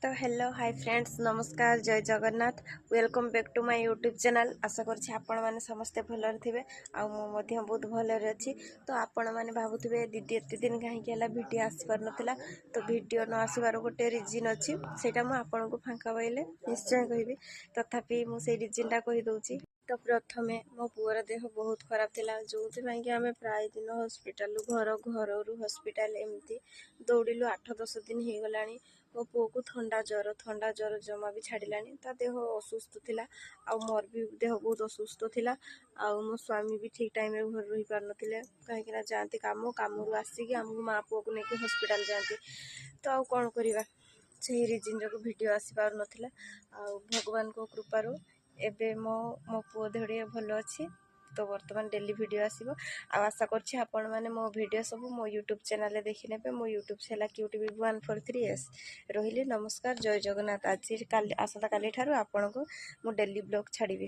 तो hello hi friends नमस्कार जय Jagannath welcome back to my YouTube channel. आशा करछि आपण माने समस्ते भलर थिबे आ मो मध्य बहुत भलर अछि। तो आपण माने भाबुथिबे दीदी एते दिन काहे केला वीडियो आसी पर नथिला। तो वीडियो न आसीबार गोटे रीजन अछि, सेटा मो आपण को फांका पाइले निश्चय कहिबी। तथापि मो से रीजन टा कहि दउछि। तो प्रथमे मो पुअर देह बहुत खराब थिला, जोथि पई कि आमे प्राय दिन हॉस्पिटल घर रु हॉस्पिटल एमती दौड़िलु 8-10 दिन हे गलानी। मो पुओ को थंडा ज्वर जमा भी छाड़िलानी। ता देह असुस्थ थिला आ मोर भी देह बहुत असुस्थ थिला। आ मो स्वामी भी ठीक टाइम रे घर रही पार नथिले, काहे कि ना जानती काम रु आसी कि हमहु मां पुओ को नेकी हॉस्पिटल जानती। तो आ कोन करिवा से रीजन रे वीडियो आसी पार नथिला। आ भगवान को कृपारो एबे मो पुओ देहड़े भलो अछि। तो वर्तमान डेली वीडियो आसीबो। आ आशा करछि आपण माने मो वीडियो सब मो यूट्यूब चैनल रे देखि नेबे। मो यूट्यूब चैनल QTV 143S रहिले। नमस्कार जय जगन्नाथ। आज काली आसता काली ठारू आपण को मो डेली ब्लॉग छाड़ीबी।